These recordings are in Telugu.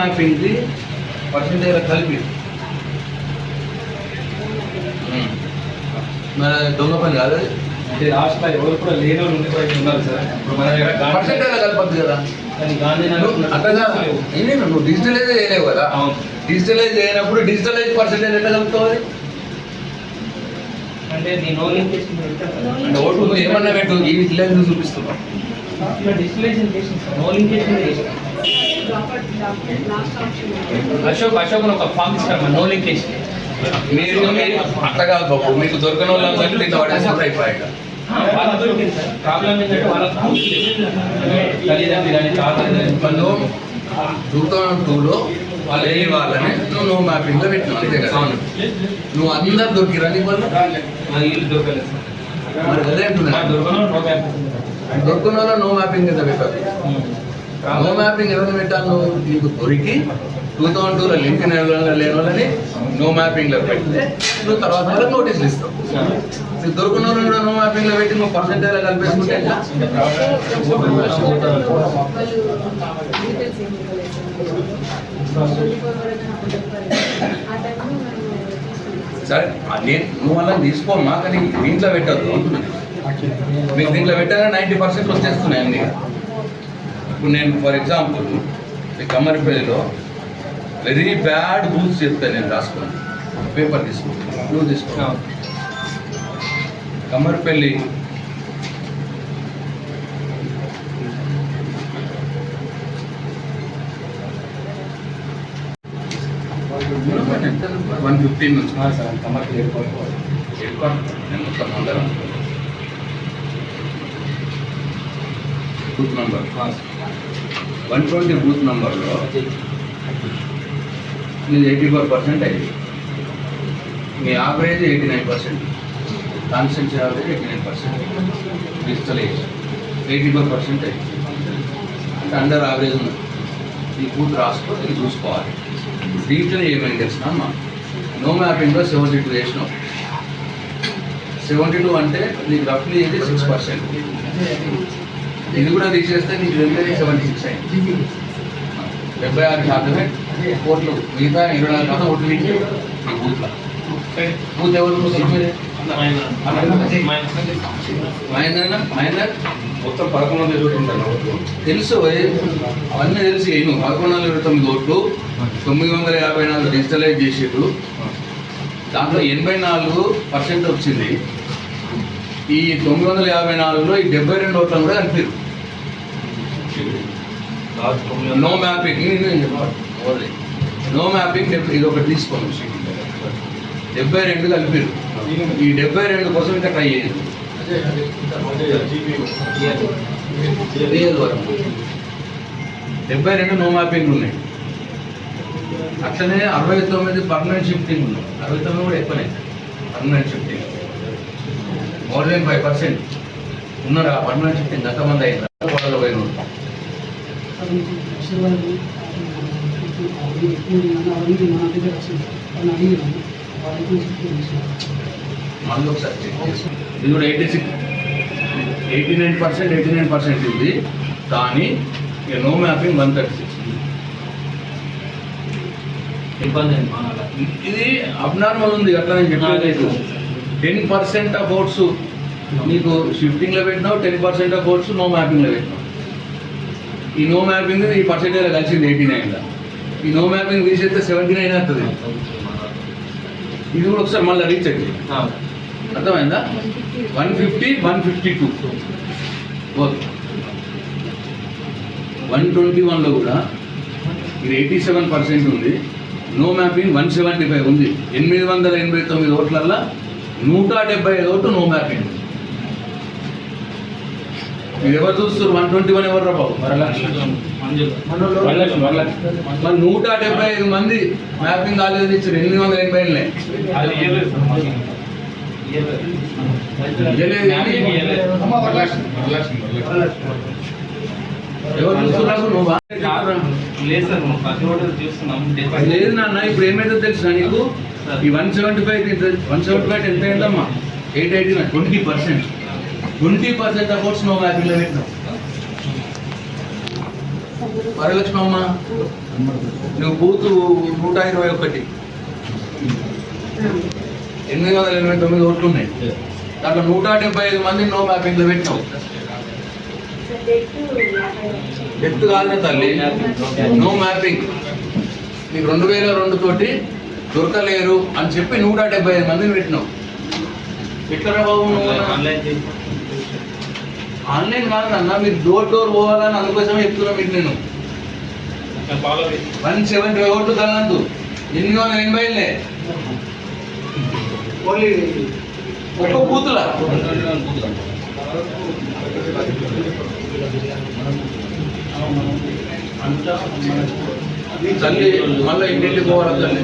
మ్యాపింగ్ది పర్సెంటేజ్ కలిపి మన దొంగ పని కాదు అంటే లాస్ట్లో ఎవరు కూడా లేని వాళ్ళు ఉన్నారు సార్. ఇప్పుడు మన దగ్గర పర్సెంటేజ్ కలపద్దు కదా. అట్లా నువ్వు డిజిటలైజ్ చేయలేవు కదా. డిజిటలైజ్ చేయనప్పుడు డిజిటలైజ్ పర్సెంటేజ్ ఎట్లా కలుపుతావు? అంటే నేను నో లింకేజ్ అంటే ఓటు నువ్వు ఏమన్నా పెట్టు ఈ విలేజ్ చూపిస్తున్నావు. నో లింకేజ్ అశోక్ ఒక ఫామ్ ఇస్తాను నో లింకేజ్. మీరు అట్లా కాదు బాబు, మీకు దొరకని వాళ్ళందరూ దీంట్లో పడేసినప్పుడు అయిపోయాక వాళ్ళకి దొరికింది సార్. ప్రాబ్లం ఏంటంటే వాళ్ళకి తల్లిదండ్రులు కానీ మనం 2002లో వాళ్ళు ఏ వాళ్ళని నువ్వు నో మ్యాపింగ్లో పెట్టినావు అంతే కదా. నువ్వు అందరు దొరికిరా నీ వాళ్ళు వీళ్ళు దొరకలేదు సార్. మరి అదే అంటున్నా, దొరకని వాళ్ళు నో మ్యాపింగ్ కింద పెట్టాలి. నో మ్యాపింగ్ ఎవరిని పెట్టాలి? నువ్వు నీకు దొరికి 2002లో లింక్ లేని వాళ్ళని నో మ్యాపింగ్లో పెడితే నువ్వు తర్వాత వాళ్ళకి నోటీసులు ఇస్తావు. నీకు దొరకని వాళ్ళు కూడా నో మ్యాపింగ్లో పెట్టి నువ్వు పర్సెంటేజ్ కలిపేసుకుంటే సరే నువ్వు వాళ్ళని తీసుకోమ్మా, కానీ దీంట్లో పెట్టద్దు అంటున్నాను. మీకు దీంట్లో పెట్టారా 90% వచ్చేస్తున్నాయి అన్నీ. ఇప్పుడు నేను ఫర్ ఎగ్జాంపుల్ ఈ కమ్మరిపల్లిలో వెరీ బ్యాడ్ బూత్స్ చెప్తాను, నేను రాసుకోండి పేపర్ తీసుకుంటాను, నువ్వు తీసుకో. కమ్మరిపల్లి ఎంత 115 నుంచి కమర్షియల్ ఎయిర్పోర్ట్ నేను మొత్తం అందరం బూత్ నంబర్ 120 బూత్ నంబర్లో నీది 84% అయింది. మీ average 89%, consistency average 89%, digital age 84% అయింది. అంటే అండర్ యావరేజ్ ఉన్నది. ఈ బూత్ రాసుకో, ఇది చూసుకోవాలి. దీంట్లో ఏమైంది తెలిసిన అమ్మా, నో మ్యాపింగ్లో 72 వేసినావు. 72 అంటే నీకు రఫ్లీ ఇది 6%. ఇది కూడా తీసేస్తే నీకు 76 అయింది. 76% ఓట్లు, మిగతా 24 ఓట్లు నీకు బూత్లో. బూత్ ఎవరు మైనర్ మొత్తం 1120 ఓట్లు తెలుసు, అవన్నీ తెలిసి నువ్వు 1129 ఓట్లు 954 డిజిటలైజ్ చేసేట్లు. దాంట్లో 84% వచ్చింది. ఈ 954లో ఈ 72 ఓట్లను కూడా కనిపించరు. నో మ్యాపింగ్ నో మ్యాపింగ్ ఇది ఒకటి తీసుకోండి. 72 కలిపారు. ఈ 72 కోసం ఇంకా ట్రై చేయదు. 72 నో మ్యాపింగ్ ఉన్నాయి. అట్లనే 69 పర్మనెంట్ షిఫ్టింగ్ ఉన్నాయి. 69 కూడా ఎక్కువనే పర్మనెంట్ షిఫ్టింగ్. మోర్ దెన్ 5% ఉన్నారా పర్మనెంట్ షిఫ్టింగ్? ఎంతమంది అయిందా వాళ్ళ పోయిన మళ్ళీ ఒకసారి చెక్ చేసుకోండి. ఇది కూడా 89% ఉంది, కానీ ఇక నో మ్యాపింగ్ 136. ఇది అబ్నార్మల్ ఉంది. అట్లా నేను చెప్పలేదు. 10% ఆఫ్ ఓట్స్ నీకు షిఫ్టింగ్లో పెట్టినావు, 10% ఆఫ్ ఓట్స్ నో మ్యాపింగ్లో పెట్టినావు. ఈ నో మ్యాపింగ్ ఈ పర్సెంటేజ్ కలిసింది 89లో. ఈ నో మ్యాపింగ్ తీసేస్తే 79 అవుతుంది. ఇది కూడా ఒకసారి మళ్ళీ రీచెక్ చేయి. అర్థమైందా? 150, 152 ఓకే. 121లో కూడా ఇది 87% ఉంది. నో మ్యాపింగ్ 175 ఉంది. 889 ఓట్లల్లో 175 ఓట్లు నో మ్యాపింగ్. మీరు ఎవరు చూస్తారు? 121 ఎవరు రా బాబు? 175 మంది మ్యాపింగ్ కాలేదు ఇచ్చారు. 880 ఎవరు చూస్తున్నారు? నువ్వు లేదు నాన్న. ఇప్పుడు ఏమైతే తెలుసు నీకు? ఈ 175 ఎంత అయిందమ్మా? 889, 20% ఆఫ్ ఓట్స్ నో మ్యాపింగ్లో పెట్టినావు. వరలక్ష్మి అమ్మ నువ్వు బూతు 121 889 ఓట్లు ఉన్నాయి. దాంట్లో 175 మంది నో మ్యాపింగ్లో పెట్టినావు. డెత్ కాదు తల్లి, నో మ్యాపింగ్. నీకు 2002 తోటి దొరకలేరు అని చెప్పి 175 మందిని పెట్టినావు. ఎట్లా బాబు ఆన్లైన్ కాదన్నా, మీరు డోర్ పోవాలని అందుకోసమే చెప్తున్నా. మీకు నేను 170 ఓట్లు తనందు 880 ఓన్లీ ఒక్క బూతులా. తల్లి మళ్ళీ ఇంటింటికి పోవాలా తల్లి,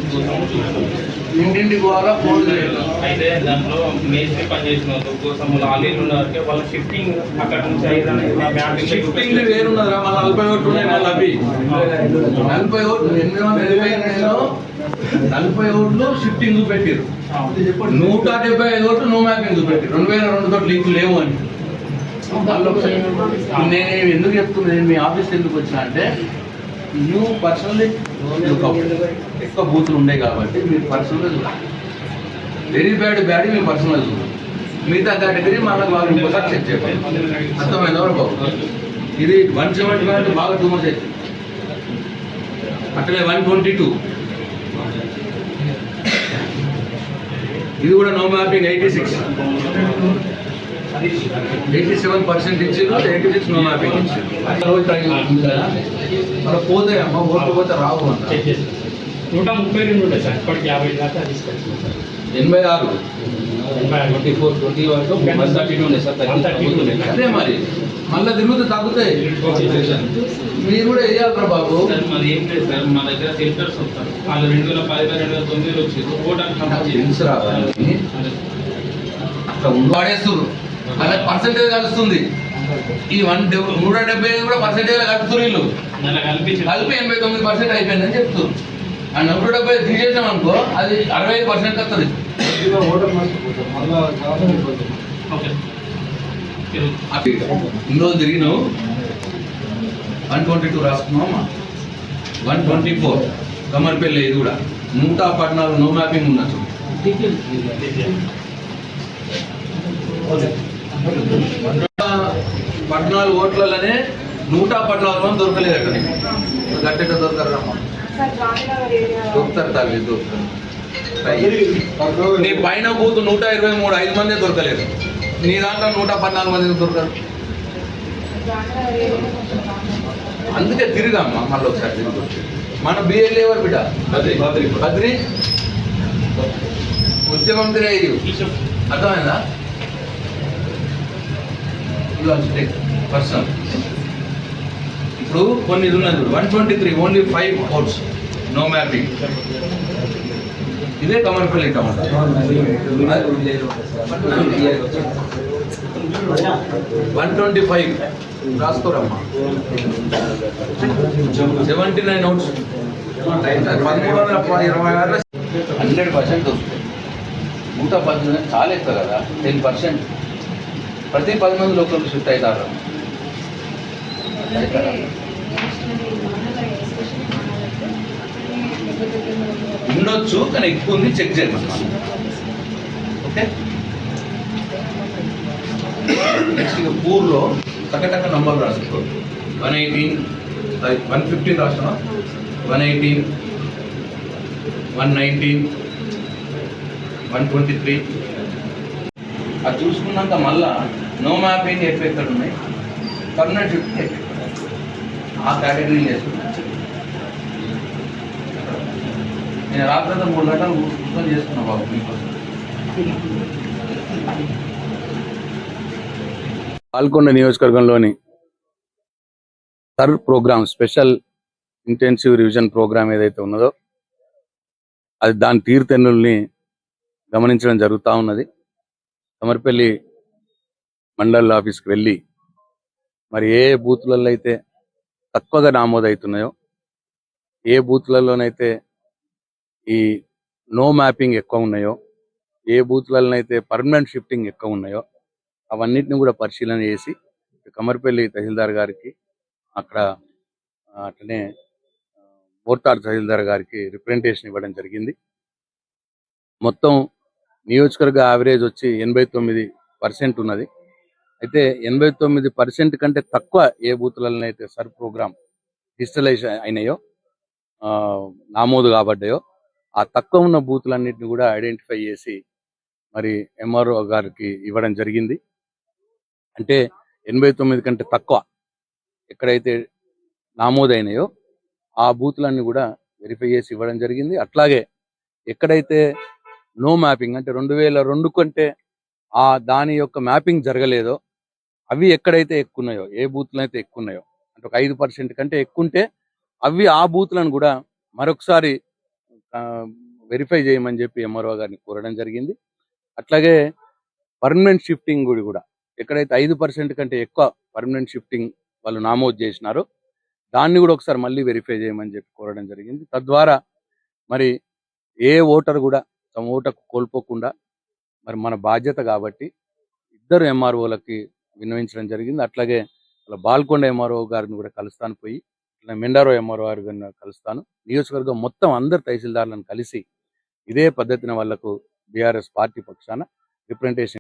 ఇంటింటికి పోవాలా ఫోన్ చేయాలి. అయితే దాంట్లో మేస్త్రి పని చేసిన కోసం ఆలీలు ఉన్నవారికి వాళ్ళ షిఫ్టింగ్ అక్కడ నుంచి షిఫ్టింగ్ వేరున్నదిరా. మళ్ళీ 40 ఓట్లు ఉన్నాయి. మళ్ళీ అవి 40 ఓట్లు 880 40 ఓట్లు షిఫ్టింగ్ పెట్టారు. 175 ఓట్లు నో మ్యాపింగ్ పెట్టారు. 2002 తోటి లింక్ లేవు అని. నేను ఎందుకు చెప్తున్నా, నేను మీ ఆఫీస్కి ఎందుకు వచ్చినా అంటే, నువ్వు పర్సనల్లీ ఎక్కువ బూతులు ఉన్నాయి కాబట్టి మీరు పర్సనల్గా చూడాలి. వెరీ బ్యాడ్ మీరు పర్సనల్గా చూడాలి. మిగతా కేటగిరీ మళ్ళీ వాళ్ళు ఇంకోసారి చెక్ చేయాలి. అర్థమైంది ఎవరు బాబు? ఇది 170 అంటే బాగా టూ మచ్ అవుతుంది. అట్లనే 122 ఇది కూడా నో మ్యాపింగ్ 87% ఇచ్చిండ్రు. 86 నో మ్యాపింగ్ ఇచ్చిండ్రు. మరి పోతే అమ్మ ఓట్లు పోతే రావు అన్న. 132 ఉండే సార్, ఇప్పటికి 50 దాకా తీసుకొచ్చింది సార్. 86 అదే మరి మళ్ళీ తిరుగుతూ తగ్గుతాయి. మీరు కూడా వేయాలరా బాబు. సార్ మాది ఏం లేదు సార్, మా దగ్గర సెంటర్స్ వస్తారు. వాళ్ళు 2010 2009 వచ్చారు. తెలుసురా అట్లా వాడేస్తున్నారు. అలా పర్సెంటేజ్ కలుస్తుంది. ఈ 170 కూడా పర్సెంటేజ్ కలుపుతున్నారు. వీళ్ళు కలిపి 89% అయిపోయిందని చెప్తున్నారు. ఆ 170 తీసేసాం అనుకో, అది 65% వస్తుంది. ఇన్ని రోజులు తిరిగినావు. 122 రాసుకున్నావు. 124 కమర్పల్లి. ఇది కూడా 114 నో మ్యాపింగ్ ఉండొచ్చు. 14 ఓట్లలోనే 114 మంది దొరకలేదు. అక్కడ గట్టెట దొరకరమ్మా. దొరుకుతారు తల్లి, దొరుకుతారు. నీ పైన బూత్ 123 5 మంది దొరకలేదు. నీ దాంట్లో 114 మంది దొరకరు. అందుకే తిరిగమ్మా మళ్ళీ ఒకసారి తిరిగి. మన బిఎల్ఏ ఎవరు బిడ్డ? బద్రి ఉద్యమం తిరిగి. అర్థమైందా? పర్సన్ ఇప్పుడు కొన్ని ఇది ఉన్నది. 123 ఓన్లీ 5 ఓట్స్ నో మ్యాపింగ్. ఇదే కమర్పల్లి టమాటా. 125 రాసుకోరమ్మా. 79 ఓట్స్ 1326 100% వస్తుంది. 118 చాలా ఎక్కువ కదా. 10%. ప్రతి 10 మంది లోకల్ షిఫ్ట్ అవుతారు. ఉండొచ్చు కానీ ఎక్కువ ఉంది. చెక్ చేయమన్నమాట. ఓకే. నెక్స్ట్ ఇక పూర్లో టక నంబర్ రాసుకో. 118 115 రాసినా. 118 119 123 అది చూసుకున్నాక మళ్ళా నో మ్యాపింగ్ ఎక్కడ ఉన్నాయి, పర్మనెంట్ షిఫ్ట్ ఆ కేటగిరీ చేసుకున్నాను. నేను రాత్రి 3 గంటలు కూర్చొని చేసుకున్నా బాబు మీకోసం. పాల్గొండ నియోజకవర్గంలోని program special intensive revision program ఏదైతే ఉన్నదో అది దాని తీరుతెన్నుల్ని గమనించడం జరుగుతూ ఉన్నది. కమర్పల్లి మండల్ ఆఫీస్కి వెళ్ళి మరి ఏ బూత్లలో అయితే తక్కువగా నమోదవుతున్నాయో, ఏ బూత్లలోనైతే ఈ నో మ్యాపింగ్ ఎక్కువ ఉన్నాయో, ఏ బూత్లలోనైతే పర్మనెంట్ షిఫ్టింగ్ ఎక్కువ ఉన్నాయో అవన్నిటిని కూడా పరిశీలన చేసి కమర్పల్లి తహసీల్దార్ గారికి అక్కడ అట్లనే మోర్తాడ్ తహసీల్దార్ గారికి రిప్రజెంటేషన్ ఇవ్వడం జరిగింది. మొత్తం నియోజకవర్గ యావరేజ్ వచ్చి 89% ఉన్నది. అయితే 89% కంటే తక్కువ ఏ బూతులలో అయితే సర్ ప్రోగ్రామ్ డిజిటలైజ్ అయినాయో, నామోదు కాబడ్డాయో, ఆ తక్కువ ఉన్న బూతులన్నింటినీ కూడా ఐడెంటిఫై చేసి మరి ఎంఆర్ఓ గారికి ఇవ్వడం జరిగింది. అంటే 89 కంటే తక్కువ ఎక్కడైతే నామోదైనాయో ఆ బూతులన్నీ కూడా వెరిఫై చేసి ఇవ్వడం జరిగింది. అట్లాగే ఎక్కడైతే నో మ్యాపింగ్ అంటే 2002 కంటే దాని యొక్క మ్యాపింగ్ జరగలేదో, అవి ఎక్కడైతే ఎక్కున్నాయో, ఏ బూత్లు అయితే ఎక్కున్నాయో, అంటే ఒక 5% కంటే ఎక్కుంటే అవి ఆ బూత్లను కూడా మరొకసారి వెరిఫై చేయమని చెప్పి ఎంఆర్ఓ గారిని కోరడం జరిగింది. అట్లాగే పర్మనెంట్ షిఫ్టింగ్ కూడా ఎక్కడైతే 5% కంటే ఎక్కువ పర్మనెంట్ షిఫ్టింగ్ వాళ్ళు నామోదు చేసినారో దాన్ని కూడా ఒకసారి మళ్ళీ వెరిఫై చేయమని చెప్పి కోరడం జరిగింది. తద్వారా మరి ఏ ఓటర్ కూడా తమ ఓటకు కోల్పోకుండా, మరి మన బాధ్యత కాబట్టి ఇద్దరు ఎంఆర్ఓలకి విన్నవించడం జరిగింది. అట్లాగే బాల్కొండ ఎంఆర్ఓ గారిని కూడా కలుస్తాను, పోయి ఇట్లా మెండారో ఎంఆర్ఓ గారిని కలుస్తాను. నియోజకవర్గం మొత్తం అందరు తహసీల్దార్లను కలిసి ఇదే పద్ధతిని వాళ్లకు బీఆర్ఎస్ పార్టీ పక్షాన రిప్రజెంటేషన్